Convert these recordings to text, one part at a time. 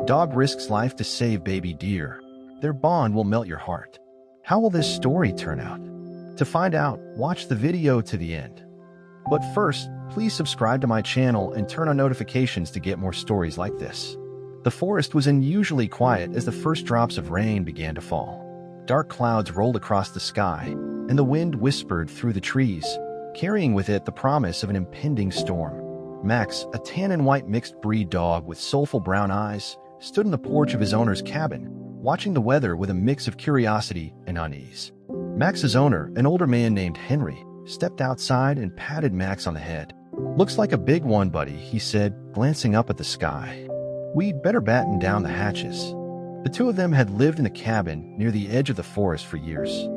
Dog risks life to save baby deer. Their bond will melt your heart. How will this story turn out? To find out, watch the video to the end. But first, please subscribe to my channel and turn on notifications to get more stories like this. The forest was unusually quiet as the first drops of rain began to fall. Dark clouds rolled across the sky, and the wind whispered through the trees, carrying with it the promise of an impending storm. Max, a tan and white mixed-breed dog with soulful brown eyes, stood on the porch of his owner's cabin, watching the weather with a mix of curiosity and unease. Max's owner, an older man named Henry, stepped outside and patted Max on the head. "Looks like a big one, buddy," he said, glancing up at the sky. "We'd better batten down the hatches." The two of them had lived in the cabin near the edge of the forest for years.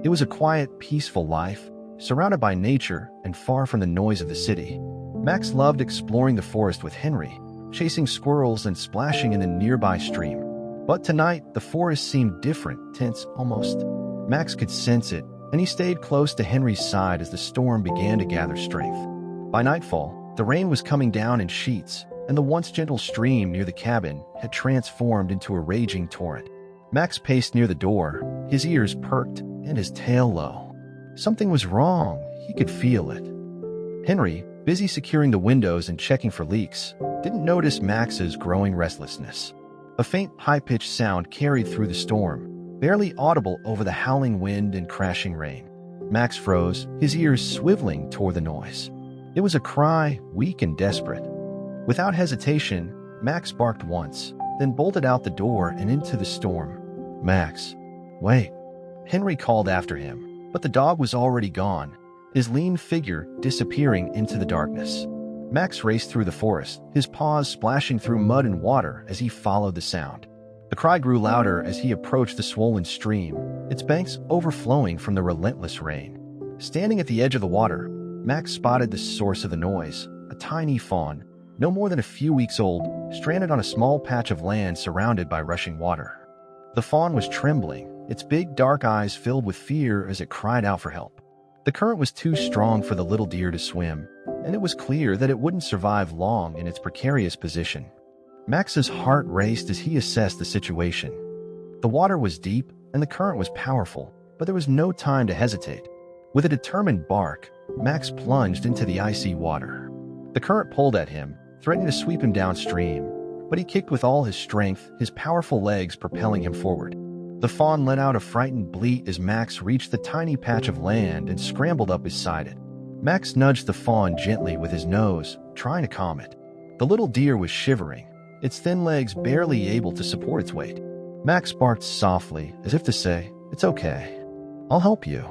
It was a quiet, peaceful life, surrounded by nature and far from the noise of the city. Max loved exploring the forest with Henry, chasing squirrels and splashing in the nearby stream. But tonight, the forest seemed different, tense almost. Max could sense it, and he stayed close to Henry's side as the storm began to gather strength. By nightfall, the rain was coming down in sheets, and the once gentle stream near the cabin had transformed into a raging torrent. Max paced near the door, his ears perked and his tail low. Something was wrong, he could feel it. Henry, busy securing the windows and checking for leaks, didn't notice Max's growing restlessness. A faint, high-pitched sound carried through the storm, barely audible over the howling wind and crashing rain. Max froze, his ears swiveling toward the noise. It was a cry, weak and desperate. Without hesitation, Max barked once, then bolted out the door and into the storm. "Max, wait!" Henry called after him, but the dog was already gone, his lean figure disappearing into the darkness. Max raced through the forest, his paws splashing through mud and water as he followed the sound. The cry grew louder as he approached the swollen stream, its banks overflowing from the relentless rain. Standing at the edge of the water, Max spotted the source of the noise, a tiny fawn, no more than a few weeks old, stranded on a small patch of land surrounded by rushing water. The fawn was trembling, its big dark eyes filled with fear as it cried out for help. The current was too strong for the little deer to swim, and it was clear that it wouldn't survive long in its precarious position. Max's heart raced as he assessed the situation. The water was deep and the current was powerful, but there was no time to hesitate. With a determined bark, Max plunged into the icy water. The current pulled at him, threatening to sweep him downstream, but he kicked with all his strength, his powerful legs propelling him forward. The fawn let out a frightened bleat as Max reached the tiny patch of land and scrambled up beside it. Max nudged the fawn gently with his nose, trying to calm it. The little deer was shivering, its thin legs barely able to support its weight. Max barked softly, as if to say, "It's okay. I'll help you."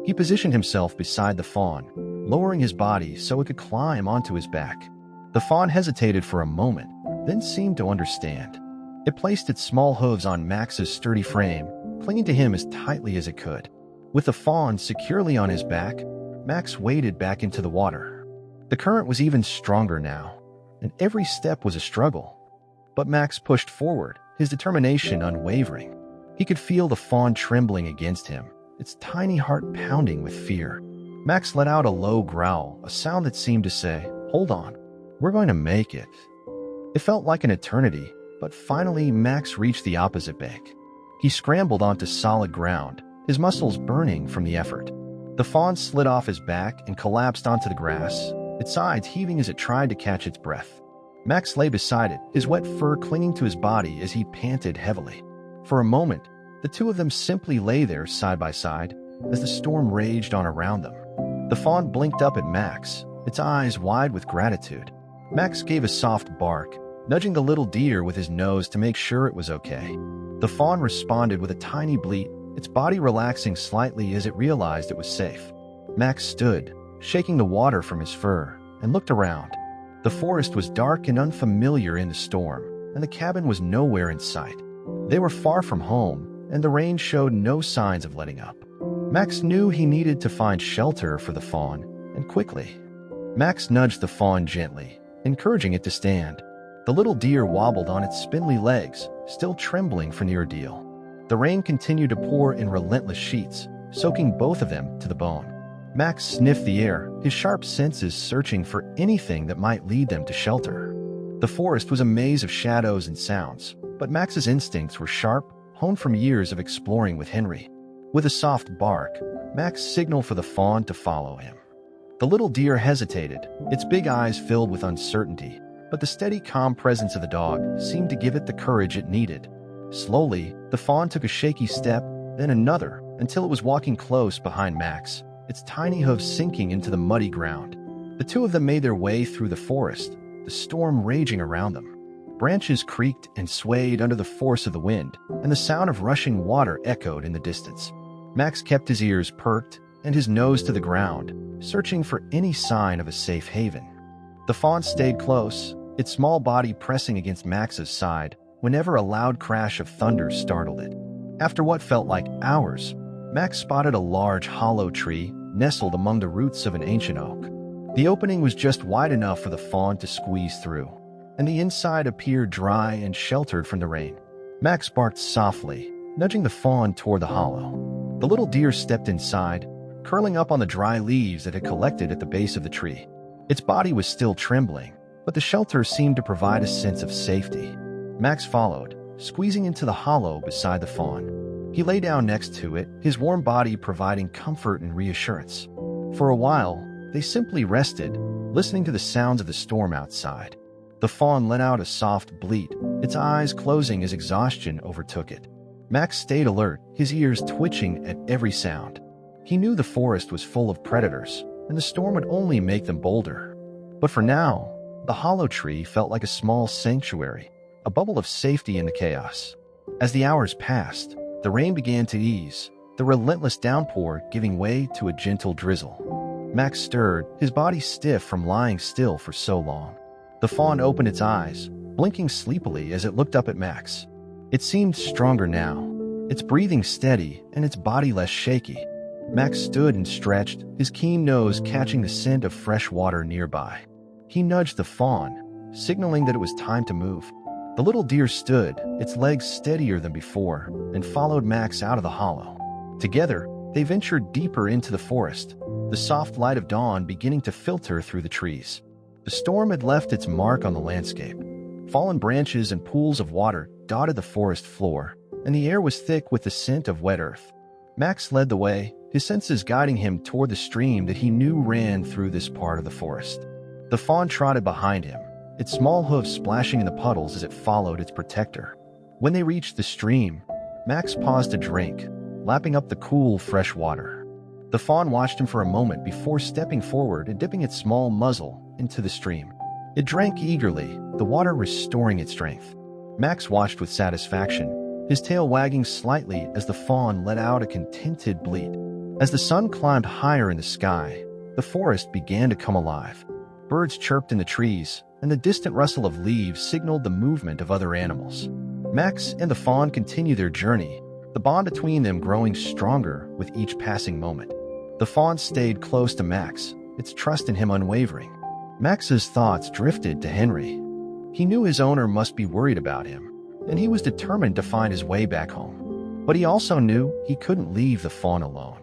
He positioned himself beside the fawn, lowering his body so it could climb onto his back. The fawn hesitated for a moment, then seemed to understand. It placed its small hooves on Max's sturdy frame, clinging to him as tightly as it could. With the fawn securely on his back, Max waded back into the water. The current was even stronger now, and every step was a struggle. But Max pushed forward, his determination unwavering. He could feel the fawn trembling against him, its tiny heart pounding with fear. Max let out a low growl, a sound that seemed to say, "Hold on, we're going to make it." It felt like an eternity, but finally Max reached the opposite bank. He scrambled onto solid ground, his muscles burning from the effort. The fawn slid off his back and collapsed onto the grass, its sides heaving as it tried to catch its breath. Max lay beside it, his wet fur clinging to his body as he panted heavily. For a moment, the two of them simply lay there side by side as the storm raged on around them. The fawn blinked up at Max, its eyes wide with gratitude. Max gave a soft bark, nudging the little deer with his nose to make sure it was okay. The fawn responded with a tiny bleat, its body relaxing slightly as it realized it was safe. Max stood, shaking the water from his fur, and looked around. The forest was dark and unfamiliar in the storm, and the cabin was nowhere in sight. They were far from home, and the rain showed no signs of letting up. Max knew he needed to find shelter for the fawn, and quickly. Max nudged the fawn gently, encouraging it to stand. The little deer wobbled on its spindly legs, still trembling from the ordeal. The rain continued to pour in relentless sheets, soaking both of them to the bone. Max sniffed the air, his sharp senses searching for anything that might lead them to shelter. The forest was a maze of shadows and sounds, but Max's instincts were sharp, honed from years of exploring with Henry. With a soft bark, Max signaled for the fawn to follow him. The little deer hesitated, its big eyes filled with uncertainty, but the steady, calm presence of the dog seemed to give it the courage it needed. Slowly, the fawn took a shaky step, then another, until it was walking close behind Max, its tiny hooves sinking into the muddy ground. The two of them made their way through the forest, the storm raging around them. Branches creaked and swayed under the force of the wind, and the sound of rushing water echoed in the distance. Max kept his ears perked and his nose to the ground, searching for any sign of a safe haven. The fawn stayed close, its small body pressing against Max's side whenever a loud crash of thunder startled it. After what felt like hours, Max spotted a large hollow tree nestled among the roots of an ancient oak. The opening was just wide enough for the fawn to squeeze through, and the inside appeared dry and sheltered from the rain. Max barked softly, nudging the fawn toward the hollow. The little deer stepped inside, curling up on the dry leaves that had collected at the base of the tree. Its body was still trembling, but the shelter seemed to provide a sense of safety. Max followed, squeezing into the hollow beside the fawn. He lay down next to it, his warm body providing comfort and reassurance. For a while, they simply rested, listening to the sounds of the storm outside. The fawn let out a soft bleat, its eyes closing as exhaustion overtook it. Max stayed alert, his ears twitching at every sound. He knew the forest was full of predators, and the storm would only make them bolder. But for now, the hollow tree felt like a small sanctuary, a bubble of safety in the chaos. As the hours passed, the rain began to ease, the relentless downpour giving way to a gentle drizzle. Max stirred, his body stiff from lying still for so long. The fawn opened its eyes, blinking sleepily as it looked up at Max. It seemed stronger now, its breathing steady and its body less shaky. Max stood and stretched, his keen nose catching the scent of fresh water nearby. He nudged the fawn, signaling that it was time to move. The little deer stood, its legs steadier than before, and followed Max out of the hollow. Together, they ventured deeper into the forest, the soft light of dawn beginning to filter through the trees. The storm had left its mark on the landscape. Fallen branches and pools of water dotted the forest floor, and the air was thick with the scent of wet earth. Max led the way, his senses guiding him toward the stream that he knew ran through this part of the forest. The fawn trotted behind him, its small hooves splashing in the puddles as it followed its protector. When they reached the stream, Max paused to drink, lapping up the cool, fresh water. The fawn watched him for a moment before stepping forward and dipping its small muzzle into the stream. It drank eagerly, the water restoring its strength. Max watched with satisfaction, his tail wagging slightly as the fawn let out a contented bleat. As the sun climbed higher in the sky, the forest began to come alive. Birds chirped in the trees, and the distant rustle of leaves signaled the movement of other animals. Max and the fawn continued their journey, the bond between them growing stronger with each passing moment. The fawn stayed close to Max, its trust in him unwavering. Max's thoughts drifted to Henry. He knew his owner must be worried about him, and he was determined to find his way back home. But he also knew he couldn't leave the fawn alone.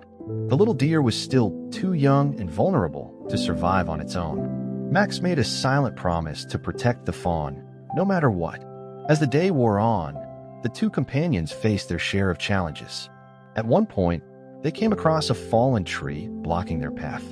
The little deer was still too young and vulnerable to survive on its own. Max made a silent promise to protect the fawn, no matter what. As the day wore on, the two companions faced their share of challenges. At one point, they came across a fallen tree blocking their path.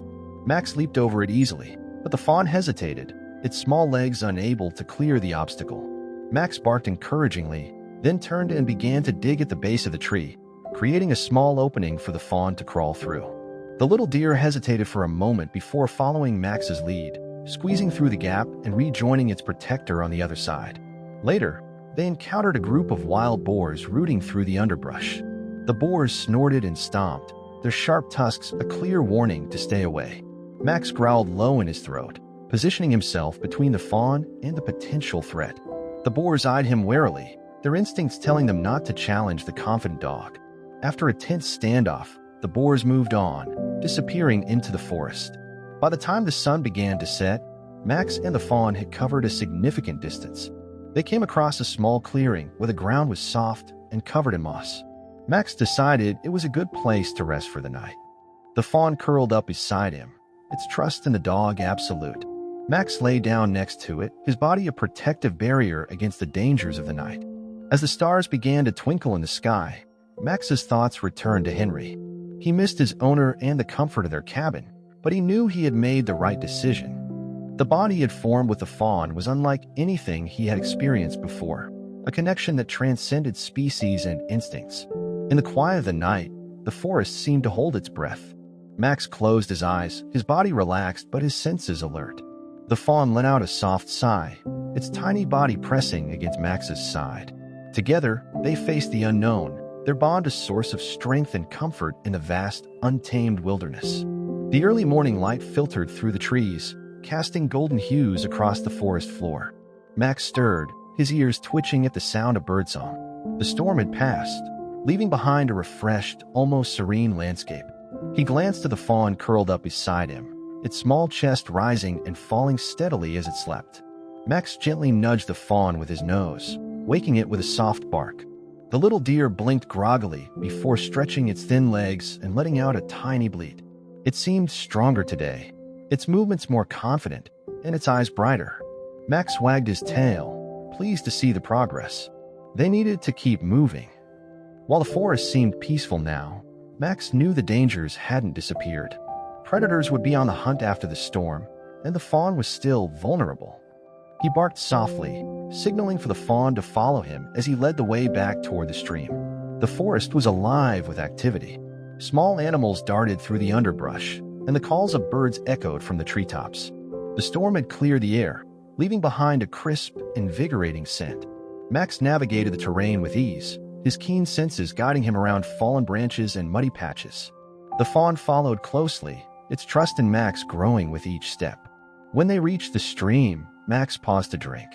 Max leaped over it easily, but the fawn hesitated, its small legs unable to clear the obstacle. Max barked encouragingly, then turned and began to dig at the base of the tree, creating a small opening for the fawn to crawl through. The little deer hesitated for a moment before following Max's lead, squeezing through the gap and rejoining its protector on the other side. Later, they encountered a group of wild boars rooting through the underbrush. The boars snorted and stomped, their sharp tusks a clear warning to stay away. Max growled low in his throat, positioning himself between the fawn and the potential threat. The boars eyed him warily, their instincts telling them not to challenge the confident dog. After a tense standoff, the boars moved on, disappearing into the forest. By the time the sun began to set, Max and the fawn had covered a significant distance. They came across a small clearing where the ground was soft and covered in moss. Max decided it was a good place to rest for the night. The fawn curled up beside him, its trust in the dog absolute. Max lay down next to it, his body a protective barrier against the dangers of the night. As the stars began to twinkle in the sky, Max's thoughts returned to Henry. He missed his owner and the comfort of their cabin, but he knew he had made the right decision. The bond he had formed with the fawn was unlike anything he had experienced before, a connection that transcended species and instincts. In the quiet of the night, the forest seemed to hold its breath. Max closed his eyes, his body relaxed but his senses alert. The fawn let out a soft sigh, its tiny body pressing against Max's side. Together, they faced the unknown, their bond a source of strength and comfort in the vast, untamed wilderness. The early morning light filtered through the trees, casting golden hues across the forest floor. Max stirred, his ears twitching at the sound of birdsong. The storm had passed, leaving behind a refreshed, almost serene landscape. He glanced at the fawn curled up beside him, its small chest rising and falling steadily as it slept. Max gently nudged the fawn with his nose, waking it with a soft bark. The little deer blinked groggily before stretching its thin legs and letting out a tiny bleat. It seemed stronger today, its movements more confident, and its eyes brighter. Max wagged his tail, pleased to see the progress. They needed to keep moving. While the forest seemed peaceful now, Max knew the dangers hadn't disappeared. Predators would be on the hunt after the storm, and the fawn was still vulnerable. He barked softly, signaling for the fawn to follow him as he led the way back toward the stream. The forest was alive with activity. Small animals darted through the underbrush, and the calls of birds echoed from the treetops. The storm had cleared the air, leaving behind a crisp, invigorating scent. Max navigated the terrain with ease, his keen senses guiding him around fallen branches and muddy patches. The fawn followed closely, its trust in Max growing with each step. When they reached the stream, Max paused to drink.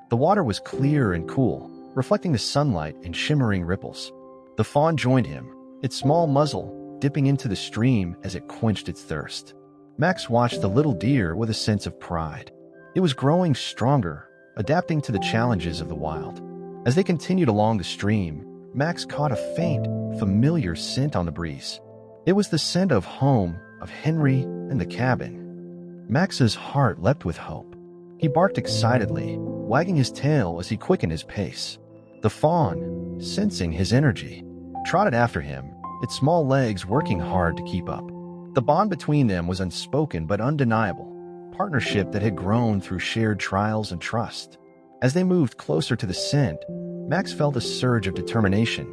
The water was clear and cool, reflecting the sunlight in shimmering ripples. The fawn joined him, its small muzzle dipping into the stream as it quenched its thirst. Max watched the little deer with a sense of pride. It was growing stronger, adapting to the challenges of the wild. As they continued along the stream, Max caught a faint, familiar scent on the breeze. It was the scent of home, of Henry and the cabin. Max's heart leapt with hope. He barked excitedly, wagging his tail as he quickened his pace. The fawn, sensing his energy, trotted after him, its small legs working hard to keep up. The bond between them was unspoken but undeniable, partnership that had grown through shared trials and trust. As they moved closer to the scent, Max felt a surge of determination.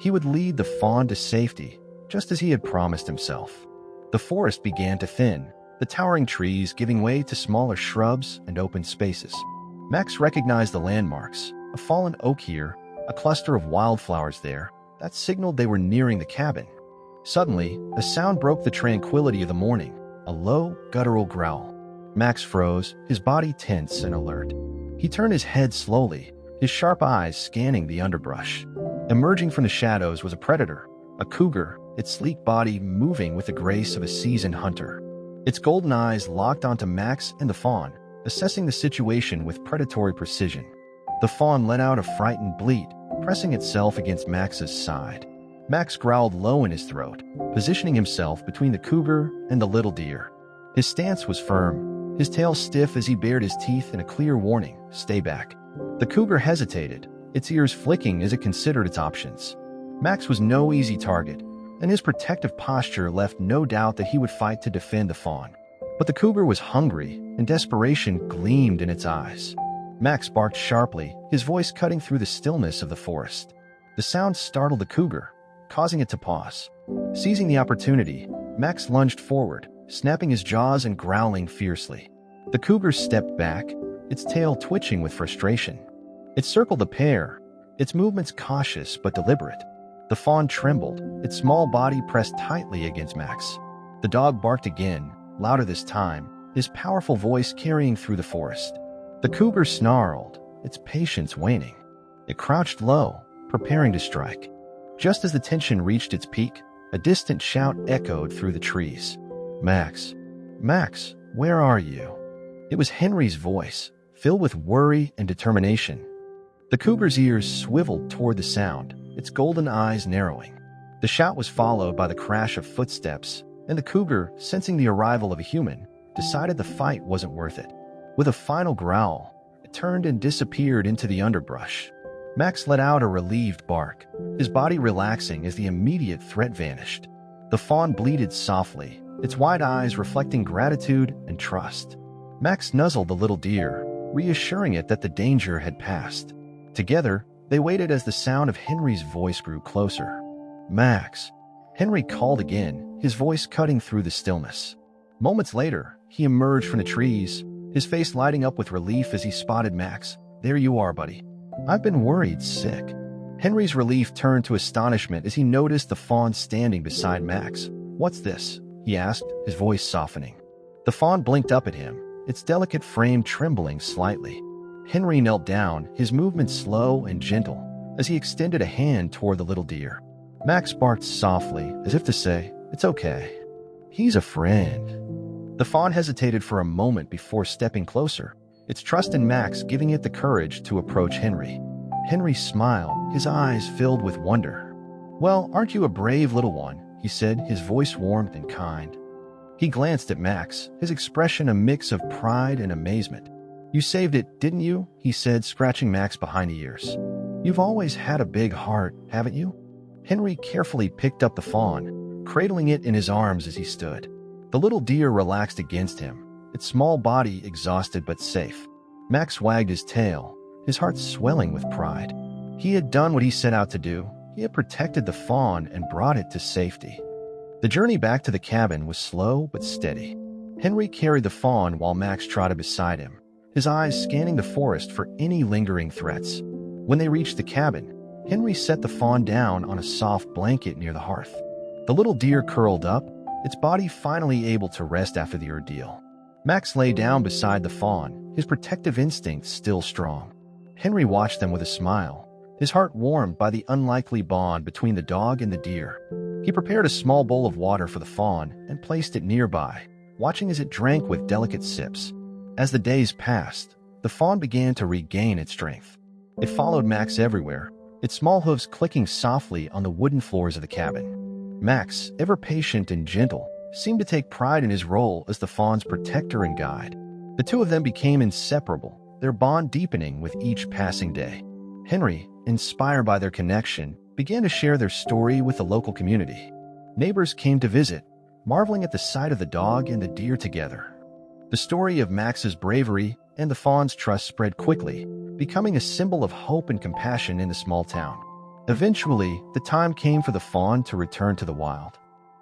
He would lead the fawn to safety, just as he had promised himself. The forest began to thin, the towering trees giving way to smaller shrubs and open spaces. Max recognized the landmarks, a fallen oak here, a cluster of wildflowers there, that signaled they were nearing the cabin. Suddenly, a sound broke the tranquility of the morning, a low, guttural growl. Max froze, his body tense and alert. He turned his head slowly, his sharp eyes scanning the underbrush. Emerging from the shadows was a predator, a cougar, its sleek body moving with the grace of a seasoned hunter. Its golden eyes locked onto Max and the fawn, assessing the situation with predatory precision. The fawn let out a frightened bleat, pressing itself against Max's side. Max growled low in his throat, positioning himself between the cougar and the little deer. His stance was firm, his tail stiff as he bared his teeth in a clear warning, "Stay back." The cougar hesitated, its ears flicking as it considered its options. Max was no easy target, and his protective posture left no doubt that he would fight to defend the fawn. But the cougar was hungry, and desperation gleamed in its eyes. Max barked sharply, his voice cutting through the stillness of the forest. The sound startled the cougar, causing it to pause. Seizing the opportunity, Max lunged forward, snapping his jaws and growling fiercely. The cougar stepped back, its tail twitching with frustration. It circled the pair, its movements cautious but deliberate. The fawn trembled, its small body pressed tightly against Max. The dog barked again, louder this time, his powerful voice carrying through the forest. The cougar snarled, its patience waning. It crouched low, preparing to strike. Just as the tension reached its peak, a distant shout echoed through the trees. "Max! Max, where are you?" It was Henry's voice, filled with worry and determination. The cougar's ears swiveled toward the sound, its golden eyes narrowing. The shout was followed by the crash of footsteps, and the cougar, sensing the arrival of a human, decided the fight wasn't worth it. With a final growl, it turned and disappeared into the underbrush. Max let out a relieved bark, his body relaxing as the immediate threat vanished. The fawn bleated softly, its wide eyes reflecting gratitude and trust. Max nuzzled the little deer, reassuring it that the danger had passed. Together, they waited as the sound of Henry's voice grew closer. "Max," Henry called again, his voice cutting through the stillness. Moments later, he emerged from the trees, his face lighting up with relief as he spotted Max. "There you are, buddy. I've been worried sick." Henry's relief turned to astonishment as he noticed the fawn standing beside Max. "What's this?" he asked, his voice softening. The fawn blinked up at him, its delicate frame trembling slightly. Henry knelt down, his movements slow and gentle, as he extended a hand toward the little deer. Max barked softly, as if to say, "It's okay. He's a friend." The fawn hesitated for a moment before stepping closer, its trust in Max giving it the courage to approach Henry. Henry smiled, his eyes filled with wonder. "Well, aren't you a brave little one?" he said, his voice warm and kind. He glanced at Max, his expression a mix of pride and amazement. "You saved it, didn't you?" he said, scratching Max behind the ears. "You've always had a big heart, haven't you?" Henry carefully picked up the fawn, cradling it in his arms as he stood. The little deer relaxed against him, its small body exhausted but safe. Max wagged his tail, his heart swelling with pride. He had done what he set out to do. He had protected the fawn and brought it to safety. The journey back to the cabin was slow but steady. Henry carried the fawn while Max trotted beside him, his eyes scanning the forest for any lingering threats. When they reached the cabin, Henry set the fawn down on a soft blanket near the hearth. The little deer curled up, its body finally able to rest after the ordeal. Max lay down beside the fawn, his protective instincts still strong. Henry watched them with a smile, his heart warmed by the unlikely bond between the dog and the deer. He prepared a small bowl of water for the fawn and placed it nearby, watching as it drank with delicate sips. As the days passed, the fawn began to regain its strength. It followed Max everywhere, its small hooves clicking softly on the wooden floors of the cabin. Max, ever patient and gentle, seemed to take pride in his role as the fawn's protector and guide. The two of them became inseparable, their bond deepening with each passing day. Henry, inspired by their connection, began to share their story with the local community. Neighbors came to visit, marveling at the sight of the dog and the deer together. The story of Max's bravery and the fawn's trust spread quickly, becoming a symbol of hope and compassion in the small town. Eventually, the time came for the fawn to return to the wild.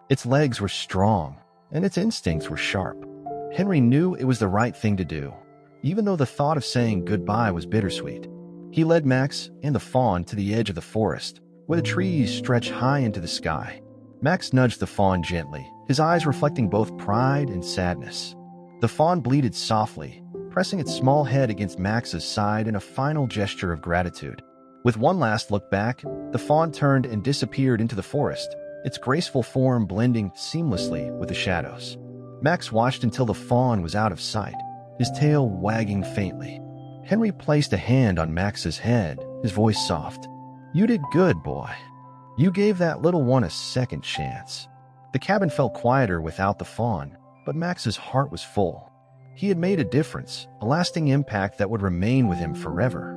Its legs were strong, and its instincts were sharp. Henry knew it was the right thing to do, even though the thought of saying goodbye was bittersweet. He led Max and the fawn to the edge of the forest, where the trees stretched high into the sky. Max nudged the fawn gently, his eyes reflecting both pride and sadness. The fawn bleated softly, pressing its small head against Max's side in a final gesture of gratitude. With one last look back, the fawn turned and disappeared into the forest, its graceful form blending seamlessly with the shadows. Max watched until the fawn was out of sight, his tail wagging faintly. Henry placed a hand on Max's head, his voice soft. "You did good, boy. You gave that little one a second chance." The cabin felt quieter without the fawn, but Max's heart was full. He had made a difference, a lasting impact that would remain with him forever.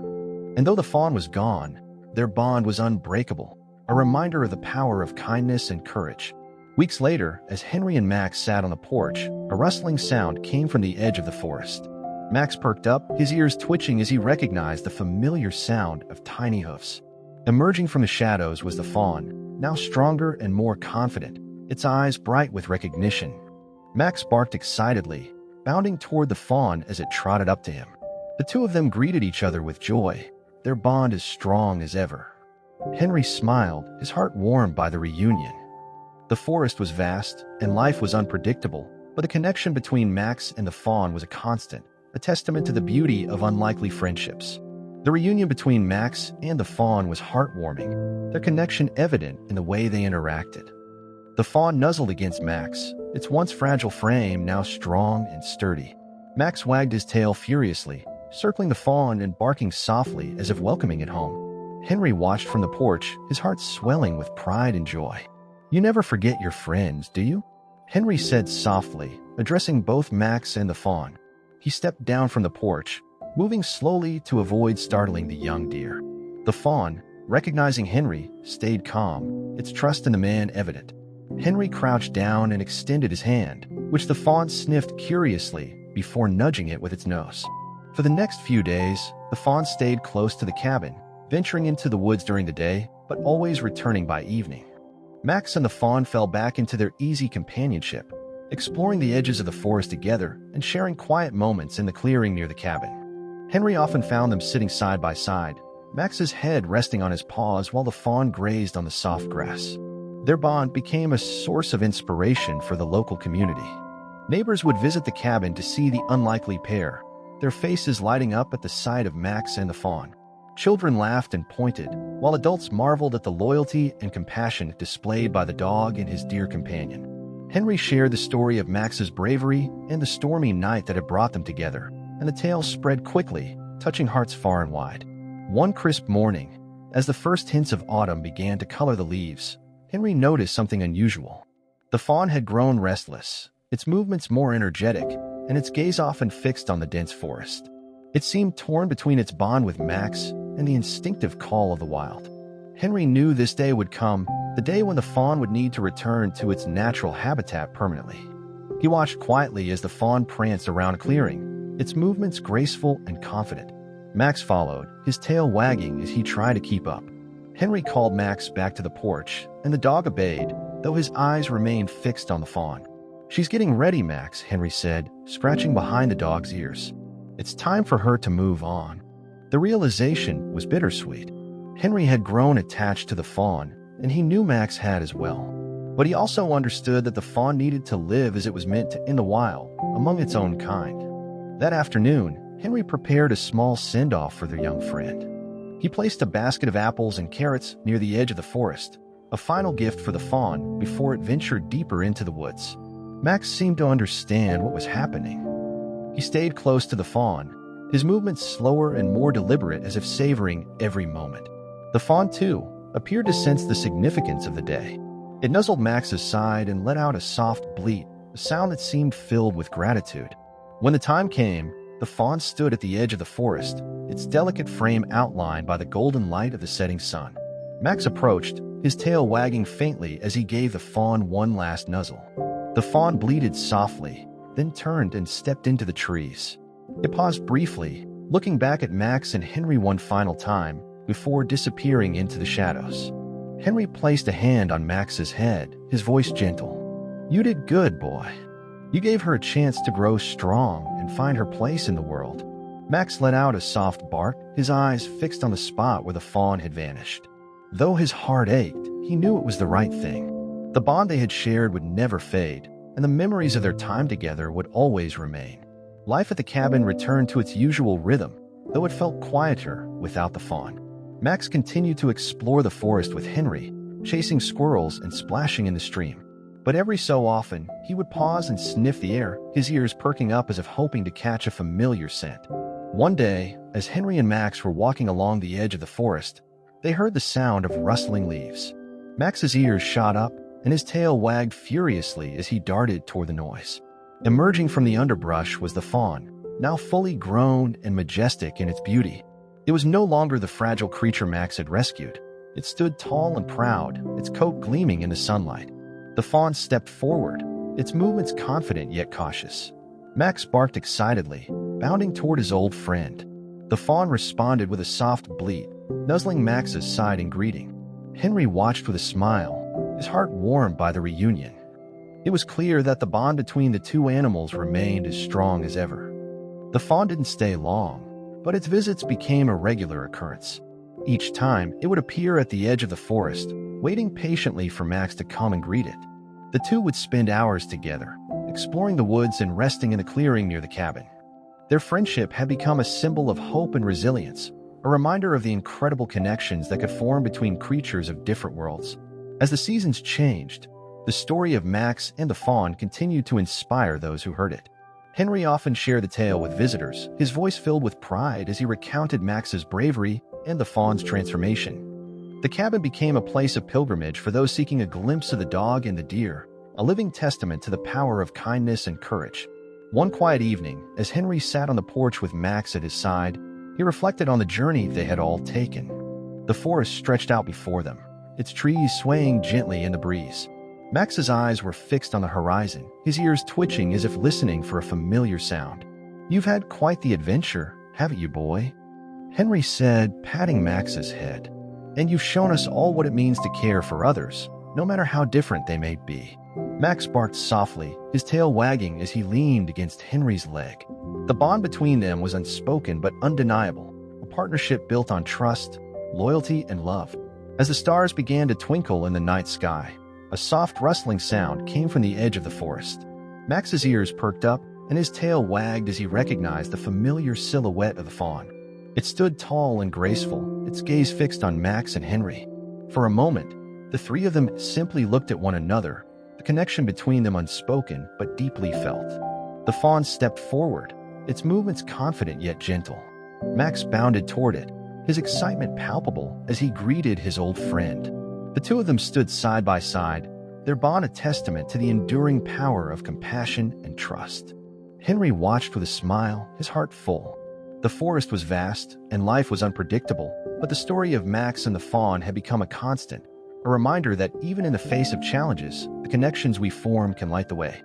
And though the fawn was gone, their bond was unbreakable, a reminder of the power of kindness and courage. Weeks later, as Henry and Max sat on the porch, a rustling sound came from the edge of the forest. Max perked up, his ears twitching as he recognized the familiar sound of tiny hoofs. Emerging from the shadows was the fawn, now stronger and more confident, its eyes bright with recognition. Max barked excitedly, bounding toward the fawn as it trotted up to him. The two of them greeted each other with joy, their bond as strong as ever. Henry smiled, his heart warmed by the reunion. The forest was vast, and life was unpredictable, but the connection between Max and the fawn was a constant, a testament to the beauty of unlikely friendships. The reunion between Max and the fawn was heartwarming, their connection evident in the way they interacted. The fawn nuzzled against Max, its once fragile frame now strong and sturdy. Max wagged his tail furiously, circling the fawn and barking softly as if welcoming it home. Henry watched from the porch, his heart swelling with pride and joy. "You never forget your friends, do you?" Henry said softly, addressing both Max and the fawn. He stepped down from the porch, moving slowly to avoid startling the young deer. The fawn, recognizing Henry, stayed calm, its trust in the man evident. Henry crouched down and extended his hand, which the fawn sniffed curiously before nudging it with its nose. For the next few days, the fawn stayed close to the cabin, venturing into the woods during the day, but always returning by evening. Max and the fawn fell back into their easy companionship, exploring the edges of the forest together and sharing quiet moments in the clearing near the cabin. Henry often found them sitting side by side, Max's head resting on his paws while the fawn grazed on the soft grass. Their bond became a source of inspiration for the local community. Neighbors would visit the cabin to see the unlikely pair, their faces lighting up at the sight of Max and the fawn. Children laughed and pointed, while adults marveled at the loyalty and compassion displayed by the dog and his dear companion. Henry shared the story of Max's bravery and the stormy night that had brought them together, and the tale spread quickly, touching hearts far and wide. One crisp morning, as the first hints of autumn began to color the leaves, Henry noticed something unusual. The fawn had grown restless, its movements more energetic, and its gaze often fixed on the dense forest. It seemed torn between its bond with Max and the instinctive call of the wild. Henry knew this day would come, the day when the fawn would need to return to its natural habitat permanently. He watched quietly as the fawn pranced around a clearing, its movements graceful and confident. Max followed, his tail wagging as he tried to keep up. Henry called Max back to the porch, and the dog obeyed, though his eyes remained fixed on the fawn. "She's getting ready, Max," Henry said, scratching behind the dog's ears. "It's time for her to move on." The realization was bittersweet. Henry had grown attached to the fawn, and he knew Max had as well. But he also understood that the fawn needed to live as it was meant to in the wild, among its own kind. That afternoon, Henry prepared a small send-off for their young friend. He placed a basket of apples and carrots near the edge of the forest, a final gift for the fawn before it ventured deeper into the woods. Max seemed to understand what was happening. He stayed close to the fawn, his movements slower and more deliberate as if savoring every moment. The fawn, too, appeared to sense the significance of the day. It nuzzled Max's side and let out a soft bleat, a sound that seemed filled with gratitude. When the time came, the fawn stood at the edge of the forest, its delicate frame outlined by the golden light of the setting sun. Max approached, his tail wagging faintly as he gave the fawn one last nuzzle. The fawn bleated softly, then turned and stepped into the trees. It paused briefly, looking back at Max and Henry one final time before disappearing into the shadows. Henry placed a hand on Max's head, his voice gentle. "You did good, boy. You gave her a chance to grow strong and find her place in the world." Max let out a soft bark, his eyes fixed on the spot where the fawn had vanished. Though his heart ached, he knew it was the right thing. The bond they had shared would never fade, and the memories of their time together would always remain. Life at the cabin returned to its usual rhythm, though it felt quieter without the fawn. Max continued to explore the forest with Henry, chasing squirrels and splashing in the stream. But every so often, he would pause and sniff the air, his ears perking up as if hoping to catch a familiar scent. One day, as Henry and Max were walking along the edge of the forest, they heard the sound of rustling leaves. Max's ears shot up, and his tail wagged furiously as he darted toward the noise. Emerging from the underbrush was the fawn, now fully grown and majestic in its beauty. It was no longer the fragile creature Max had rescued. It stood tall and proud, its coat gleaming in the sunlight. The fawn stepped forward, its movements confident yet cautious. Max barked excitedly, bounding toward his old friend. The fawn responded with a soft bleat, nuzzling Max's side in greeting. Henry watched with a smile, his heart warmed by the reunion. It was clear that the bond between the two animals remained as strong as ever. The fawn didn't stay long, but its visits became a regular occurrence. Each time, it would appear at the edge of the forest, waiting patiently for Max to come and greet it. The two would spend hours together, exploring the woods and resting in the clearing near the cabin. Their friendship had become a symbol of hope and resilience, a reminder of the incredible connections that could form between creatures of different worlds. As the seasons changed, the story of Max and the fawn continued to inspire those who heard it. Henry often shared the tale with visitors, his voice filled with pride as he recounted Max's bravery and the fawn's transformation. The cabin became a place of pilgrimage for those seeking a glimpse of the dog and the deer, a living testament to the power of kindness and courage. One quiet evening, as Henry sat on the porch with Max at his side, he reflected on the journey they had all taken. The forest stretched out before them, its trees swaying gently in the breeze. Max's eyes were fixed on the horizon, his ears twitching as if listening for a familiar sound. "You've had quite the adventure, haven't you, boy?" Henry said, patting Max's head. "And you've shown us all what it means to care for others, no matter how different they may be." Max barked softly, his tail wagging as he leaned against Henry's leg. The bond between them was unspoken but undeniable, a partnership built on trust, loyalty, and love. As the stars began to twinkle in the night sky, a soft rustling sound came from the edge of the forest. Max's ears perked up, and his tail wagged as he recognized the familiar silhouette of the fawn. It stood tall and graceful, its gaze fixed on Max and Henry. For a moment, the three of them simply looked at one another, the connection between them unspoken but deeply felt. The fawn stepped forward, its movements confident yet gentle. Max bounded toward it, his excitement palpable as he greeted his old friend. The two of them stood side by side, their bond a testament to the enduring power of compassion and trust. Henry watched with a smile, his heart full. The forest was vast, and life was unpredictable, but the story of Max and the fawn had become a constant, a reminder that even in the face of challenges, the connections we form can light the way.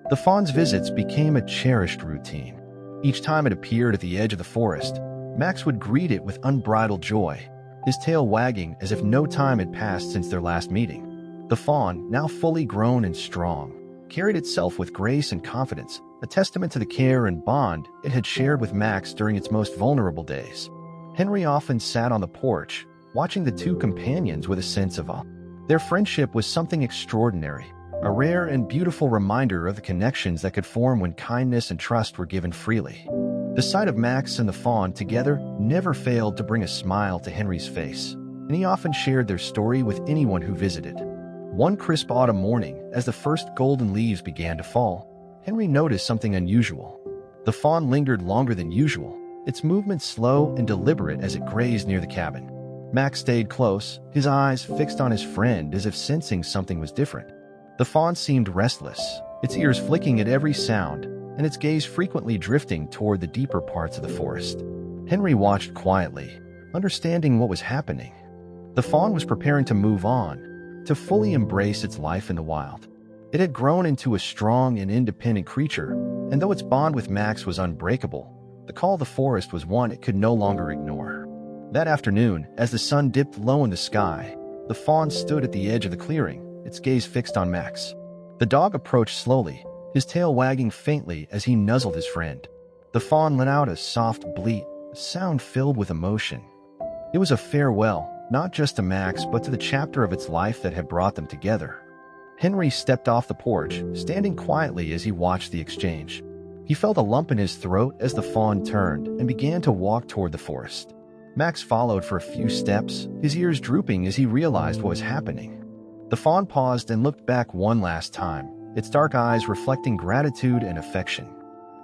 The fawn's visits became a cherished routine. Each time it appeared at the edge of the forest, Max would greet it with unbridled joy, his tail wagging as if no time had passed since their last meeting. The fawn, now fully grown and strong, carried itself with grace and confidence, a testament to the care and bond it had shared with Max during its most vulnerable days. Henry often sat on the porch, watching the two companions with a sense of awe. Their friendship was something extraordinary, a rare and beautiful reminder of the connections that could form when kindness and trust were given freely. The sight of Max and the fawn together never failed to bring a smile to Henry's face, and he often shared their story with anyone who visited. One crisp autumn morning, as the first golden leaves began to fall, Henry noticed something unusual. The fawn lingered longer than usual, its movements slow and deliberate as it grazed near the cabin. Max stayed close, his eyes fixed on his friend as if sensing something was different. The fawn seemed restless, its ears flicking at every sound, and its gaze frequently drifting toward the deeper parts of the forest. Henry watched quietly, understanding what was happening. The fawn was preparing to move on, to fully embrace its life in the wild. It had grown into a strong and independent creature, and though its bond with Max was unbreakable, the call of the forest was one it could no longer ignore. That afternoon, as the sun dipped low in the sky, the fawn stood at the edge of the clearing, its gaze fixed on Max. The dog approached slowly, his tail wagging faintly as he nuzzled his friend. The fawn let out a soft bleat, a sound filled with emotion. It was a farewell, not just to Max but to the chapter of its life that had brought them together. Henry stepped off the porch, standing quietly as he watched the exchange. He felt a lump in his throat as the fawn turned and began to walk toward the forest. Max followed for a few steps, his ears drooping as he realized what was happening. The fawn paused and looked back one last time, its dark eyes reflecting gratitude and affection.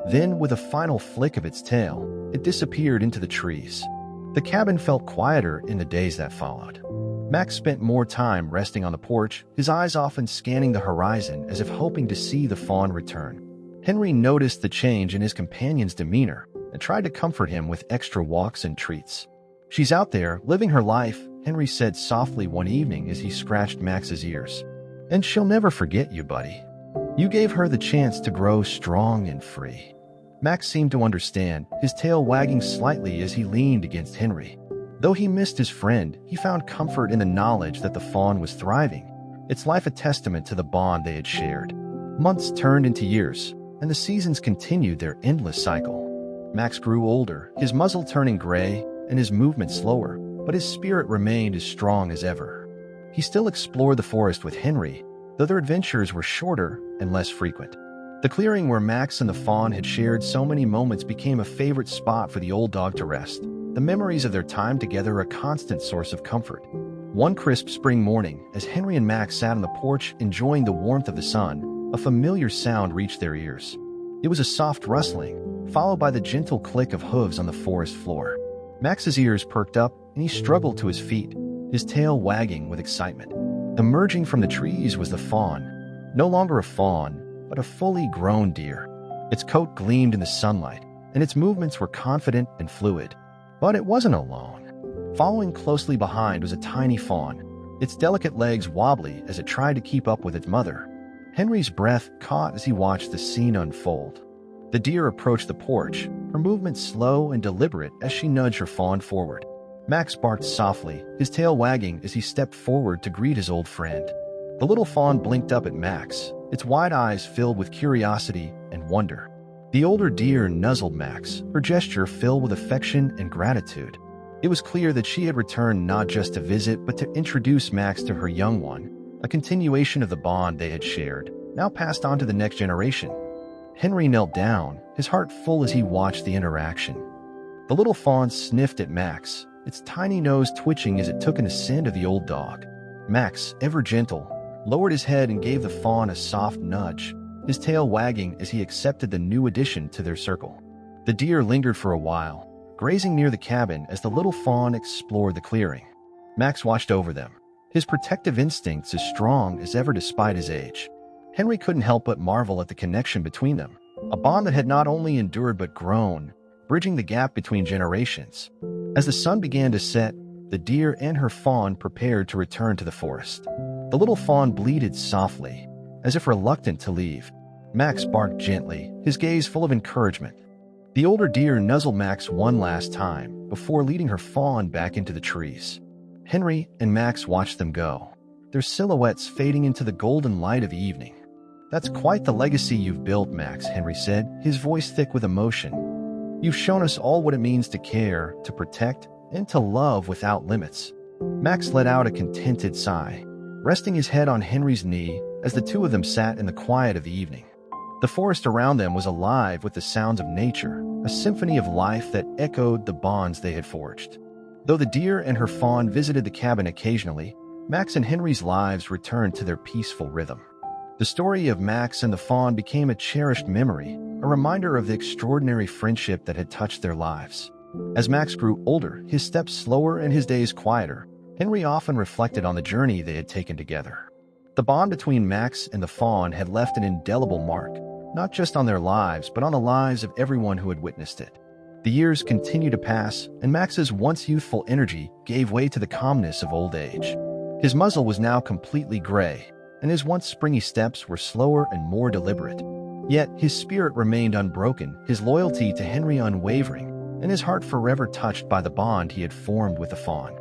Then, with a final flick of its tail, it disappeared into the trees. The cabin felt quieter in the days that followed. Max spent more time resting on the porch, his eyes often scanning the horizon as if hoping to see the fawn return. Henry noticed the change in his companion's demeanor and tried to comfort him with extra walks and treats. "She's out there, living her life," Henry said softly one evening as he scratched Max's ears. "And she'll never forget you, buddy. You gave her the chance to grow strong and free." Max seemed to understand, his tail wagging slightly as he leaned against Henry. Though he missed his friend, he found comfort in the knowledge that the fawn was thriving, its life a testament to the bond they had shared. Months turned into years, and the seasons continued their endless cycle. Max grew older, his muzzle turning gray and his movement slower, but his spirit remained as strong as ever. He still explored the forest with Henry, though their adventures were shorter and less frequent. The clearing where Max and the fawn had shared so many moments became a favorite spot for the old dog to rest, the memories of their time together a constant source of comfort. One crisp spring morning, as Henry and Max sat on the porch enjoying the warmth of the sun, a familiar sound reached their ears. It was a soft rustling, followed by the gentle click of hooves on the forest floor. Max's ears perked up, and he struggled to his feet, his tail wagging with excitement. Emerging from the trees was the fawn, No longer a fawn, but a fully grown deer. Its coat gleamed in the sunlight, and its movements were confident and fluid. But it wasn't alone. Following closely behind was a tiny fawn, its delicate legs wobbly as it tried to keep up with its mother. Henry's breath caught as he watched the scene unfold. The deer approached the porch, her movements slow and deliberate as she nudged her fawn forward. Max barked softly, his tail wagging as he stepped forward to greet his old friend. The little fawn blinked up at Max, its wide eyes filled with curiosity and wonder. The older deer nuzzled Max, her gesture filled with affection and gratitude. It was clear that she had returned not just to visit but to introduce Max to her young one, a continuation of the bond they had shared, now passed on to the next generation. Henry knelt down, his heart full as he watched the interaction. The little fawn sniffed at Max, its tiny nose twitching as it took in the scent of the old dog. Max, ever gentle, lowered his head and gave the fawn a soft nudge, his tail wagging as he accepted the new addition to their circle. The deer lingered for a while, grazing near the cabin as the little fawn explored the clearing. Max watched over them, his protective instincts as strong as ever despite his age. Henry couldn't help but marvel at the connection between them, a bond that had not only endured but grown, bridging the gap between generations. As the sun began to set, the deer and her fawn prepared to return to the forest. The little fawn bleated softly, as if reluctant to leave. Max barked gently, his gaze full of encouragement. The older deer nuzzled Max one last time before leading her fawn back into the trees. Henry and Max watched them go, their silhouettes fading into the golden light of evening. "That's quite the legacy you've built, Max," Henry said, his voice thick with emotion. "You've shown us all what it means to care, to protect, and to love without limits." Max let out a contented sigh, resting his head on Henry's knee as the two of them sat in the quiet of the evening. The forest around them was alive with the sounds of nature, a symphony of life that echoed the bonds they had forged. Though the deer and her fawn visited the cabin occasionally, Max and Henry's lives returned to their peaceful rhythm. The story of Max and the fawn became a cherished memory, a reminder of the extraordinary friendship that had touched their lives. As Max grew older, his steps slower and his days quieter, Henry often reflected on the journey they had taken together. The bond between Max and the fawn had left an indelible mark, not just on their lives, but on the lives of everyone who had witnessed it. The years continued to pass, and Max's once youthful energy gave way to the calmness of old age. His muzzle was now completely gray, and his once springy steps were slower and more deliberate. Yet his spirit remained unbroken, his loyalty to Henry unwavering, and his heart forever touched by the bond he had formed with the fawn.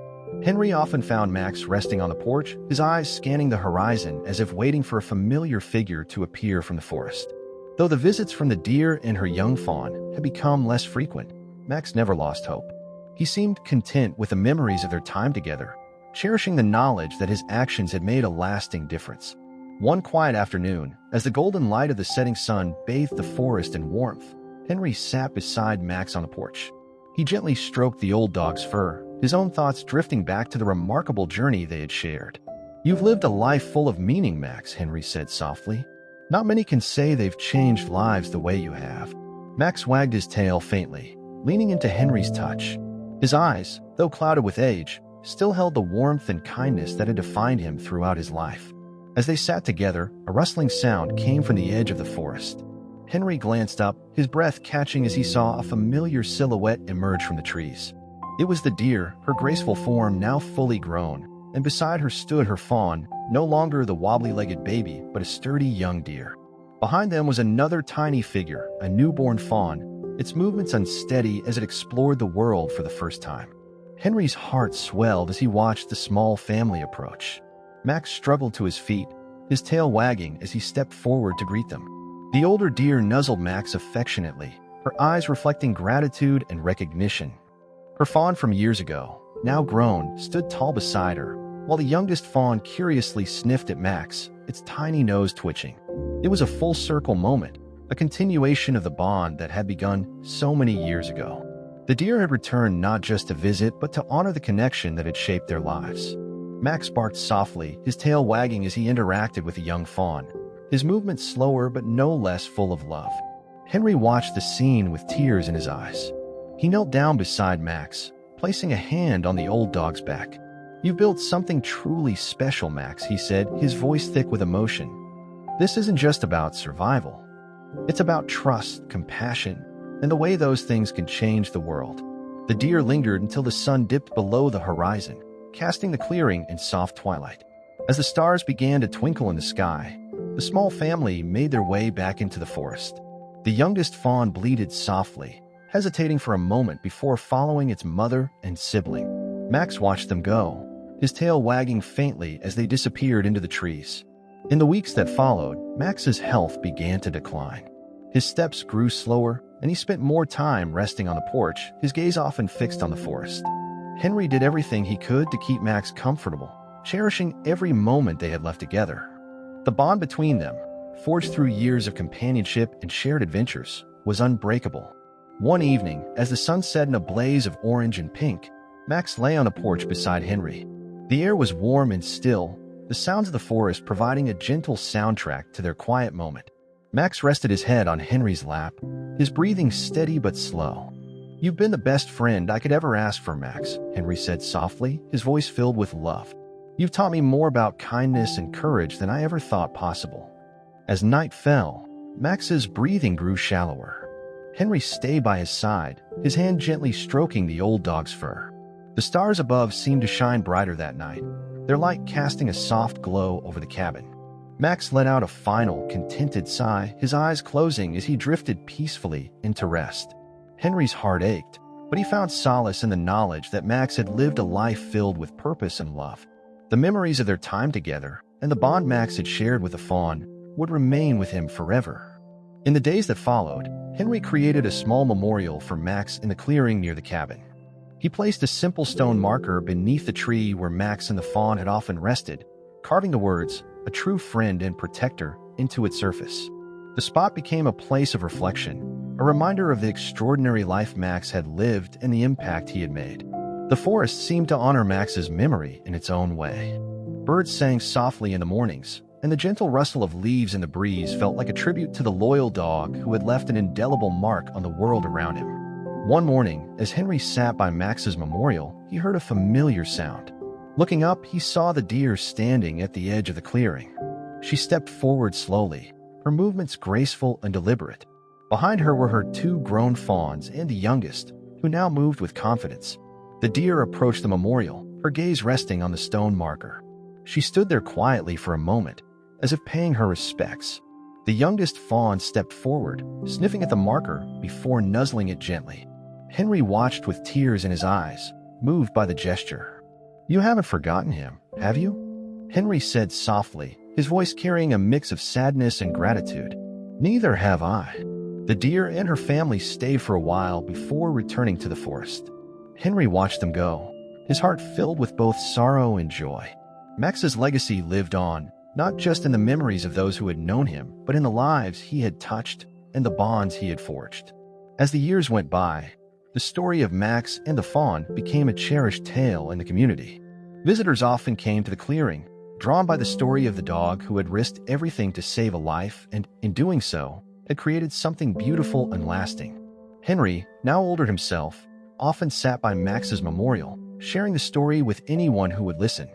Henry often found Max resting on the porch, his eyes scanning the horizon as if waiting for a familiar figure to appear from the forest. Though the visits from the deer and her young fawn had become less frequent, Max never lost hope. He seemed content with the memories of their time together, cherishing the knowledge that his actions had made a lasting difference. One quiet afternoon, as the golden light of the setting sun bathed the forest in warmth, Henry sat beside Max on the porch. He gently stroked the old dog's fur, his own thoughts drifting back to the remarkable journey they had shared. "You've lived a life full of meaning, Max," Henry said softly. "Not many can say they've changed lives the way you have." Max wagged his tail faintly, leaning into Henry's touch. His eyes, though clouded with age, still held the warmth and kindness that had defined him throughout his life. As they sat together, a rustling sound came from the edge of the forest. Henry glanced up, his breath catching as he saw a familiar silhouette emerge from the trees. It was the deer, her graceful form now fully grown, and beside her stood her fawn, no longer the wobbly-legged baby, but a sturdy young deer. Behind them was another tiny figure, a newborn fawn, its movements unsteady as it explored the world for the first time. Henry's heart swelled as he watched the small family approach. Max struggled to his feet, his tail wagging as he stepped forward to greet them. The older deer nuzzled Max affectionately, her eyes reflecting gratitude and recognition. Her fawn from years ago, now grown, stood tall beside her, while the youngest fawn curiously sniffed at Max, its tiny nose twitching. It was a full-circle moment, a continuation of the bond that had begun so many years ago. The deer had returned not just to visit, but to honor the connection that had shaped their lives. Max barked softly, his tail wagging as he interacted with the young fawn, his movements slower but no less full of love. Henry watched the scene with tears in his eyes. He knelt down beside Max, placing a hand on the old dog's back. "You've built something truly special, Max," he said, his voice thick with emotion. This isn't just about survival. It's about trust, compassion, and the way those things can change the world. The deer lingered until the sun dipped below the horizon, casting the clearing in soft twilight. As the stars began to twinkle in the sky, the small family made their way back into the forest. The youngest fawn bleated softly, hesitating for a moment before following its mother and sibling. Max watched them go, his tail wagging faintly as they disappeared into the trees. In the weeks that followed, Max's health began to decline. His steps grew slower, and he spent more time resting on the porch, his gaze often fixed on the forest. Henry did everything he could to keep Max comfortable, cherishing every moment they had left together. The bond between them, forged through years of companionship and shared adventures, was unbreakable. One evening, as the sun set in a blaze of orange and pink, Max lay on the porch beside Henry. The air was warm and still, the sounds of the forest providing a gentle soundtrack to their quiet moment. Max rested his head on Henry's lap, his breathing steady but slow. "You've been the best friend I could ever ask for, Max," Henry said softly, his voice filled with love. "You've taught me more about kindness and courage than I ever thought possible." As night fell, Max's breathing grew shallower. Henry stayed by his side, his hand gently stroking the old dog's fur. The stars above seemed to shine brighter that night, their light casting a soft glow over the cabin. Max let out a final, contented sigh, his eyes closing as he drifted peacefully into rest. Henry's heart ached, but he found solace in the knowledge that Max had lived a life filled with purpose and love. The memories of their time together, and the bond Max had shared with the fawn, would remain with him forever. In the days that followed, Henry created a small memorial for Max in the clearing near the cabin. He placed a simple stone marker beneath the tree where Max and the fawn had often rested, carving the words, "A true friend and protector," into its surface. The spot became a place of reflection, a reminder of the extraordinary life Max had lived and the impact he had made. The forest seemed to honor Max's memory in its own way. Birds sang softly in the mornings, and the gentle rustle of leaves in the breeze felt like a tribute to the loyal dog who had left an indelible mark on the world around him. One morning, as Henry sat by Max's memorial, he heard a familiar sound. Looking up, he saw the deer standing at the edge of the clearing. She stepped forward slowly, her movements graceful and deliberate. Behind her were her two grown fawns and the youngest, who now moved with confidence. The deer approached the memorial, her gaze resting on the stone marker. She stood there quietly for a moment, as if paying her respects. The youngest fawn stepped forward, sniffing at the marker before nuzzling it gently. Henry watched with tears in his eyes, moved by the gesture. "You haven't forgotten him, have you?" Henry said softly, his voice carrying a mix of sadness and gratitude. "Neither have I." The deer and her family stayed for a while before returning to the forest. Henry watched them go, his heart filled with both sorrow and joy. Max's legacy lived on, not just in the memories of those who had known him, but in the lives he had touched and the bonds he had forged. As the years went by, the story of Max and the fawn became a cherished tale in the community. Visitors often came to the clearing, drawn by the story of the dog who had risked everything to save a life and, in doing so, had created something beautiful and lasting. Henry, now older himself, often sat by Max's memorial, sharing the story with anyone who would listen.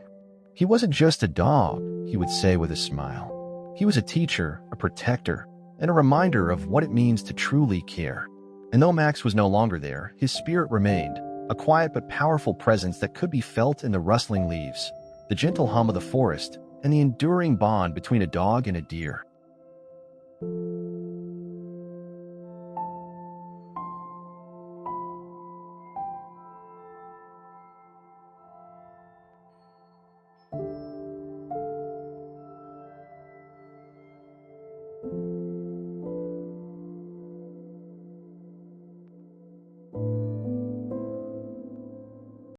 "He wasn't just a dog," he would say with a smile. "He was a teacher, a protector, and a reminder of what it means to truly care." And though Max was no longer there, his spirit remained, a quiet but powerful presence that could be felt in the rustling leaves, the gentle hum of the forest, and the enduring bond between a dog and a deer.